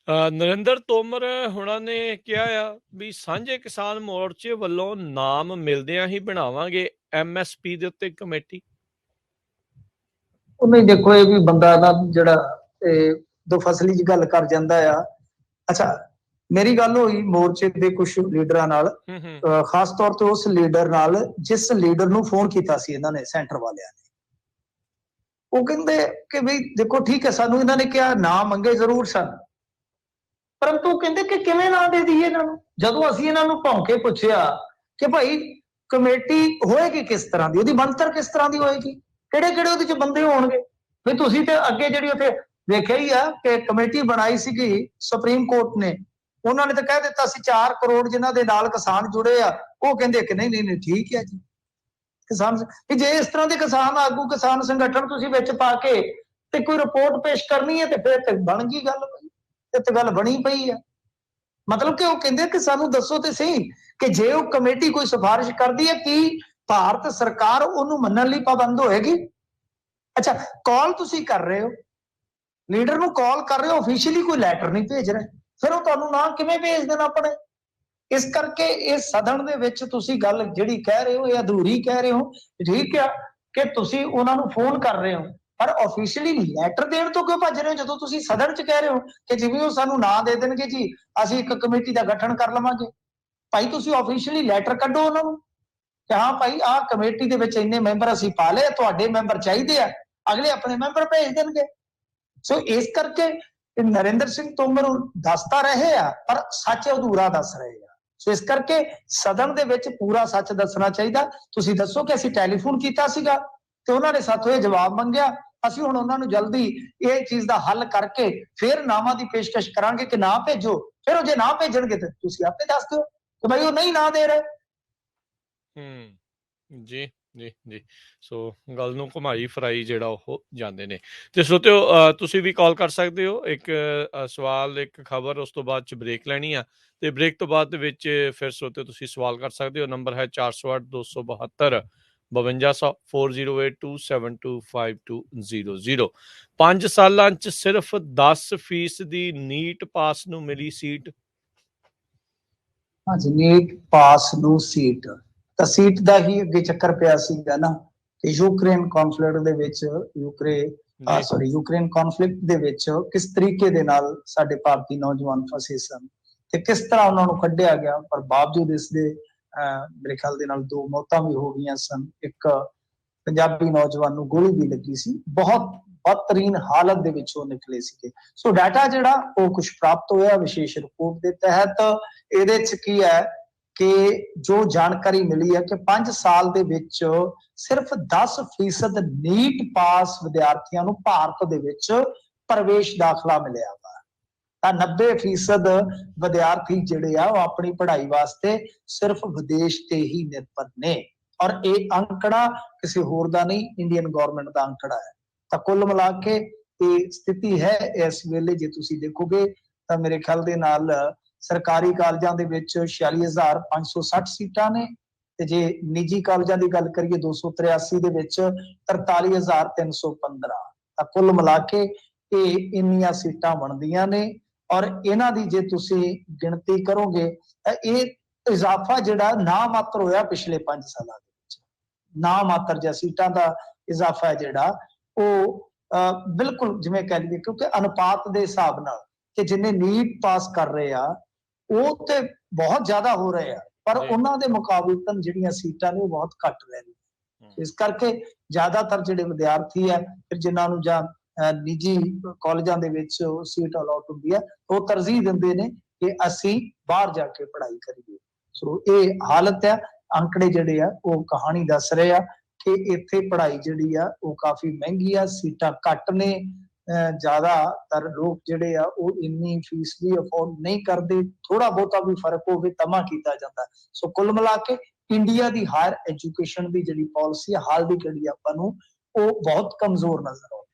ਨਰਿੰਦਰ ਤੋਮਰ ਹੁਣਾਂ ਨੇ ਕਿਹਾ ਆ ਵੀ ਸਾਂਝੇ ਕਿਸਾਨ ਮੋਰਚੇ ਵੱਲੋਂ ਨਾਮ ਮਿਲਦਿਆਂ ਹੀ ਬਣਾਵਾਂਗੇ MSP ਦੇ ਉੱਤੇ ਕਮੇਟੀ। ਉਹ ਨਹੀਂ, ਦੇਖੋ ਇਹ ਵੀ ਬੰਦਾ ਨਾ ਜਿਹੜਾ ਦੋ ਫਸਲੀ ਚ ਗੱਲ ਕਰ ਜਾਂਦਾ ਆ। ਅੱਛਾ, ਮੇਰੀ ਗੱਲ ਹੋਈ ਮੋਰਚੇ ਦੇ ਕੁਝ ਲੀਡਰਾਂ ਨਾਲ, ਖਾਸ ਤੌਰ ਤੇ ਉਸ ਲੀਡਰ ਨਾਲ ਜਿਸ ਲੀਡਰ ਨੂੰ ਫੋਨ ਕੀਤਾ ਸੀ ਇਹਨਾਂ ਨੇ, ਸੈਂਟਰ ਵਾਲਿਆਂ ਨੇ। ਉਹ ਕਹਿੰਦੇ ਕਿ ਵੀ ਦੇਖੋ ਠੀਕ ਹੈ, ਸਾਨੂੰ ਇਹਨਾਂ ਨੇ ਕਿਹਾ ਨਾਂ ਮੰਗੇ ਜ਼ਰੂਰ ਸਨ, ਪਰੰਤੂ ਕਹਿੰਦੇ ਕਿ ਕਿਵੇਂ ਨਾਂ ਦੇ ਦਈਏ ਇਹਨਾਂ ਨੂੰ। ਜਦੋਂ ਅਸੀਂ ਇਹਨਾਂ ਨੂੰ ਭੌਂਕੇ ਪੁੱਛਿਆ ਕਿ ਭਾਈ ਕਮੇਟੀ ਹੋਏਗੀ ਕਿਸ ਤਰ੍ਹਾਂ ਦੀ, ਉਹਦੀ ਬਣਤਰ ਕਿਸ ਤਰ੍ਹਾਂ ਦੀ ਹੋਏਗੀ, ਕਿਹੜੇ ਕਿਹੜੇ ਉਹਦੇ ਚ ਬੰਦੇ ਹੋਣਗੇ, ਵੀ ਤੁਸੀਂ ਤੇ ਅੱਗੇ ਜਿਹੜੀ ਉੱਥੇ ਵੇਖਿਆ ਹੀ ਆ ਕਿ ਕਮੇਟੀ ਬਣਾਈ ਸੀਗੀ ਸੁਪਰੀਮ ਕੋਰਟ ਨੇ, ਉਹਨਾਂ ਨੇ ਤਾਂ ਕਹਿ ਦਿੱਤਾ ਸੀ 4 ਕਰੋੜ ਜਿਨ੍ਹਾਂ ਦੇ ਨਾਲ ਕਿਸਾਨ ਜੁੜੇ ਆ, ਉਹ ਕਹਿੰਦੇ ਕਿ ਨਹੀਂ ਨਹੀਂ ਠੀਕ ਹੈ ਜੀ। ਕਿਸਾਨ ਜੇ ਇਸ ਤਰ੍ਹਾਂ ਦੇ ਕਿਸਾਨ ਆਗੂ, ਕਿਸਾਨ ਸੰਗਠਨ ਤੁਸੀਂ ਵਿੱਚ ਪਾ ਕੇ ਤੇ ਕੋਈ ਰਿਪੋਰਟ ਪੇਸ਼ ਕਰਨੀ ਹੈ ਤੇ ਫਿਰ ਤੇ ਬਣ ਗਈ ਗੱਲ, ਇਹ ਤੇ ਗੱਲ ਬਣੀ ਪਈ ਆ। ਮਤਲਬ ਕਿ ਉਹ ਕਹਿੰਦੇ ਕਿ ਸਾਨੂੰ ਦੱਸੋ ਤੇ ਸਹੀ ਕਿ ਜੇ ਉਹ ਕਮੇਟੀ ਕੋਈ ਸਿਫਾਰਿਸ਼ ਕਰਦੀ ਹੈ ਕੀ ਭਾਰਤ ਸਰਕਾਰ ਉਹਨੂੰ ਮੰਨਣ ਲਈ ਪਾਬੰਦ ਹੋਏਗੀ? ਅੱਛਾ, ਕਾਲ ਤੁਸੀਂ ਕਰ ਰਹੇ ਹੋ, ਲੀਡਰ ਨੂੰ ਕਾਲ ਕਰ ਰਹੇ ਹੋ, ਆਫੀਸ਼ੀਅਲੀ ਕੋਈ ਲੈਟਰ ਨਹੀਂ ਭੇਜ ਰਹੇ, ਫਿਰ ਉਹ ਤੁਹਾਨੂੰ ਨਾ ਕਿਵੇਂ ਭੇਜ ਦੇਣ ਆਪਣੇ? ਇਸ ਕਰਕੇ ਇਹ ਸਦਨ ਦੇ ਵਿੱਚ ਤੁਸੀਂ ਗੱਲ ਜਿਹੜੀ ਕਹਿ ਰਹੇ ਹੋ ਇਹ ਅਧੂਰੀ ਕਹਿ ਰਹੇ ਹੋ। ਠੀਕ ਆ ਕਿ ਤੁਸੀਂ ਉਹਨਾਂ ਨੂੰ ਫੋਨ ਕਰ ਰਹੇ ਹੋ, ਪਰ ਆਫੀਸ਼ੀਅਲੀ ਲੈਟਰ ਦੇਣ ਤੋਂ ਕਿਉਂ ਭੱਜ ਰਹੇ ਹੋ? ਜਦੋਂ ਤੁਸੀਂ ਸਦਨ 'ਚ ਕਹਿ ਰਹੇ ਹੋ ਕਿ ਜਿਵੇਂ ਉਹ ਸਾਨੂੰ ਨਾਂ ਦੇ ਦੇਣਗੇ ਜੀ ਅਸੀਂ ਇੱਕ ਕਮੇਟੀ ਦਾ ਗਠਨ ਕਰ ਲਵਾਂਗੇ, ਭਾਈ ਤੁਸੀਂ ਆਫੀਸ਼ੀਅਲੀ ਲੈਟਰ ਕੱਢੋ ਉਹਨਾਂ ਨੂੰ ਕਿ ਹਾਂ ਭਾਈ ਆਹ ਕਮੇਟੀ ਦੇ ਵਿੱਚ ਇੰਨੇ ਮੈਂਬਰ ਅਸੀਂ ਪਾ ਲਏ, ਤੁਹਾਡੇ ਮੈਂਬਰ ਚਾਹੀਦੇ ਆ, ਅਗਲੇ ਆਪਣੇ ਮੈਂਬਰ ਭੇਜ ਦੇਣਗੇ। ਸੋ ਇਸ ਕਰਕੇ ਨਰਿੰਦਰ ਸਿੰਘ ਤੋਮਰ ਦੱਸਦਾ ਰਹੇ ਆ ਪਰ ਸੱਚ ਅਧੂਰਾ ਦੱਸ ਰਹੇ ਆ। ਸੋ ਇਸ ਕਰਕੇ ਸਦਨ ਦੇ ਵਿੱਚ ਪੂਰਾ ਸੱਚ ਦੱਸਣਾ ਚਾਹੀਦਾ। ਤੁਸੀਂ ਦੱਸੋ ਕਿ ਅਸੀਂ ਟੈਲੀਫੋਨ ਕੀਤਾ ਸੀਗਾ ਤੇ ਉਹਨਾਂ ਨੇ ਸਾਥੋਂ ਇਹ ਜਵਾਬ ਮੰਗਿਆ, ਅਸੀਂ ਹੁਣ ਉਹਨਾਂ ਨੂੰ ਜਲਦੀ ਇਹ ਚੀਜ਼ ਦਾ ਹੱਲ ਕਰਕੇ ਫਿਰ ਨਾਵਾਂ ਦੀ ਪੇਸ਼ਕਸ਼ ਕਰਾਂਗੇ ਕਿ ਨਾ ਭੇਜੋ। ਫਿਰ ਉਹ ਜੇ ਨਾ ਭੇਜਣਗੇ ਤੇ ਤੁਸੀਂ ਆਪੇ ਦੱਸ ਦਿਓ ਕਿ ਭਾਈ ਉਹ ਨਹੀਂ ਨਾ ਦੇ ਰਹੇ। ਜੀ ਜੀ ਜੀ, ਸੋ ਗੱਲ ਨੂੰ ਘੁਮਾਈ ਫਰਾਈ ਜਿਹੜਾ ਉਹ ਜਾਂਦੇ ਨੇ। ਤੇ ਸਰੋਤਿਓ ਤੁਸੀਂ ਵੀ ਕਾਲ ਕਰ ਸਕਦੇ ਹੋ, ਇੱਕ ਸਵਾਲ ਇੱਕ ਖਬਰ, ਉਸ ਤੋਂ ਬਾਅਦ ਚ ਬ੍ਰੇਕ ਲੈਣੀ ਆ ਤੇ ਬ੍ਰੇਕ ਤੋਂ ਬਾਅਦ ਦੇ ਵਿੱਚ ਫਿਰ ਸਰੋਤਿਓ ਤੁਸੀਂ ਸਵਾਲ ਕਰ ਸਕਦੇ ਹੋ। ਨੰਬਰ ਹੈ 408 272 5200 4082725200। 5 ਸਾਲਾਂ ਚ ਸਿਰਫ 10% ਨੀਟ ਪਾਸ ਨੂੰ ਮਿਲੀ ਸੀਟ। ਹਾਂਜੀ, ਨੀਟ ਪਾਸ ਨੂੰ ਸੀਟ, ਤਾਂ ਸੀਟ ਦਾ ਹੀ ਅੱਗੇ ਚੱਕਰ ਪਿਆ ਸੀਗਾ ਨਾ ਕਿ ਯੂਕਰੇਨ ਕੌਨਫਲਿਕਟ ਦੇ ਵਿੱਚ ਯੂਕਰੇਨ ਕੌਨਫਲਿਕਟ ਦੇ ਵਿੱਚ ਕਿਸ ਤਰੀਕੇ ਦੇ ਨਾਲ ਸਾਡੇ ਭਾਰਤੀ ਨੌਜਵਾਨ ਫਸੇ ਸਨ ਤੇ ਕਿਸ ਤਰ੍ਹਾਂ ਉਹਨਾਂ ਨੂੰ ਕੱਢਿਆ ਗਿਆ, ਪਰ ਬਾਵਜੂਦ ਇਸ ਦੇ ਮੇਰੇ ਖਿਆਲ ਦੇ ਨਾਲ 2 ਮੌਤਾਂ ਵੀ ਹੋ ਗਈਆਂ ਸਨ। ਇੱਕ ਪੰਜਾਬੀ ਨੌਜਵਾਨ ਨੂੰ ਗੋਲੀ ਵੀ ਲੱਗੀ ਸੀ, ਬਹੁਤ ਬਦਤਰੀਨ ਹਾਲਤ ਦੇ ਵਿੱਚ ਉਹ ਨਿਕਲੇ ਸੀਗੇ। ਸੋ ਡਾਟਾ ਜਿਹੜਾ ਉਹ ਕੁਝ ਪ੍ਰਾਪਤ ਹੋਇਆ ਵਿਸ਼ੇਸ਼ ਰਿਪੋਰਟ ਦੇ ਤਹਿਤ। ਇਹਦੇ ਚ ਕੀ ਹੈ ਕਿ ਜੋ ਜਾਣਕਾਰੀ ਮਿਲੀ ਹੈ ਕਿ 5 ਸਾਲ ਦੇ ਵਿੱਚ ਸਿਰਫ 10% ਨੀਟ ਪਾਸ ਵਿਦਿਆਰਥੀਆਂ ਨੂੰ ਭਾਰਤ ਦੇ ਵਿੱਚ ਪ੍ਰਵੇਸ਼ ਦਾਖਲਾ ਮਿਲਿਆ ਵਾ, ਤਾਂ 90% ਵਿਦਿਆਰਥੀ ਜਿਹੜੇ ਆ ਉਹ ਆਪਣੀ ਪੜ੍ਹਾਈ ਵਾਸਤੇ ਸਿਰਫ ਵਿਦੇਸ਼ ਤੇ ਹੀ ਨਿਰਭਰ ਨੇ। ਔਰ ਇਹ ਅੰਕੜਾ ਕਿਸੇ ਹੋਰ ਦਾ ਨਹੀਂ, ਇੰਡੀਅਨ ਗਵਰਨਮੈਂਟ ਦਾ ਅੰਕੜਾ ਹੈ। ਤਾਂ ਕੁੱਲ ਮਿਲਾ ਕੇ ਇਹ ਸਥਿਤੀ ਹੈ ਇਸ ਵੇਲੇ। ਜੇ ਤੁਸੀਂ ਦੇਖੋਗੇ ਤਾਂ ਮੇਰੇ ਖਿਆਲ ਦੇ ਨਾਲ ਸਰਕਾਰੀ ਕਾਲਜਾਂ ਦੇ ਵਿੱਚ 46,560 ਸੀਟਾਂ ਨੇ, ਤੇ ਜੇ ਨਿੱਜੀ ਕਾਲਜਾਂ ਦੀ ਗੱਲ ਕਰੀਏ 283 ਦੇ ਵਿੱਚ 43,315। ਤਾਂ ਕੁੱਲ ਮਿਲਾ ਕੇ ਇਹ ਇੰਨੀਆਂ ਸੀਟਾਂ ਬਣਦੀਆਂ ਨੇ। ਔਰ ਇਹਨਾਂ ਦੀ ਜੇ ਤੁਸੀਂ ਗਿਣਤੀ ਕਰੋਗੇ ਤਾਂ ਇਹ ਇਜ਼ਾਫਾ ਜਿਹੜਾ ਨਾ ਮਾਤਰ ਹੋਇਆ ਪਿਛਲੇ 5 ਸਾਲਾਂ ਦੇ ਵਿੱਚ, ਨਾ ਮਾਤਰ ਜਿਹਾ ਸੀਟਾਂ ਦਾ ਇਜ਼ਾਫਾ ਹੈ ਜਿਹੜਾ ਉਹ ਬਿਲਕੁਲ ਜਿਵੇਂ ਕਹਿ ਲਈਏ, ਕਿਉਂਕਿ ਅਨੁਪਾਤ ਦੇ ਹਿਸਾਬ ਨਾਲ ਕਿ ਜਿੰਨੇ ਨੀਟ ਪਾਸ ਕਰ ਰਹੇ ਆ ਉਹ ਤੇ ਬਹੁਤ ਜ਼ਿਆਦਾ ਹੋ ਰਹੇ ਆ, ਪਰ ਉਹਨਾਂ ਦੇ ਮੁਕਾਬਲਤਨ ਜਿਹੜੀਆਂ ਸੀਟਾਂ ਨੇ ਉਹ ਬਹੁਤ ਘੱਟ ਰਹਿ ਰਹੀਆਂ। ਇਸ ਕਰਕੇ ਜ਼ਿਆਦਾਤਰ ਜਿਹੜੇ ਵਿਦਿਆਰਥੀ ਆ ਫਿਰ ਜਿਨ੍ਹਾਂ ਨੂੰ ਜਾਂ ਨਿੱਜੀ ਕਾਲਜਾਂ ਦੇ ਵਿੱਚ ਸੀਟ ਅਲਾਟ ਹੁੰਦੀ ਹੈ ਉਹ ਤਰਜੀਹ ਦਿੰਦੇ ਨੇ ਕਿ ਅਸੀਂ ਬਾਹਰ ਜਾ ਕੇ ਪੜ੍ਹਾਈ ਕਰੀਏ। ਸੋ ਇਹ ਹਾਲਤ ਆ, ਅੰਕੜੇ ਜਿਹੜੇ ਆ ਉਹ ਕਹਾਣੀ ਦੱਸ ਰਹੇ ਆ ਕਿ ਇੱਥੇ ਪੜ੍ਹਾਈ ਜਿਹੜੀ ਆ ਉਹ ਕਾਫੀ ਮਹਿੰਗੀ ਆ, ਸੀਟਾਂ ਘੱਟ ਨੇ, ਜ਼ਿਆਦਾਤਰ ਲੋਕ ਜਿਹੜੇ ਆ ਉਹ ਇੰਨੀ ਫੀਸ ਵੀ ਅਫੋਰਡ ਨਹੀਂ ਕਰਦੇ, ਥੋੜਾ ਬਹੁਤਾ ਵੀ ਫਰਕ ਹੋਵੇ ਤਮਾ ਕੀਤਾ ਜਾਂਦਾ। ਸੋ ਕੁੱਲ ਮਿਲਾ ਕੇ ਇੰਡੀਆ ਦੀ ਹਾਇਰ ਐਜੂਕੇਸ਼ਨ ਦੀ ਜਿਹੜੀ ਪਾਲਿਸੀ ਹਾਲ ਦੀ ਘੜੀ ਆਪਾਂ ਨੂੰ ਉਹ ਬਹੁਤ ਕਮਜ਼ੋਰ ਨਜ਼ਰ ਆਉਂਦੀ।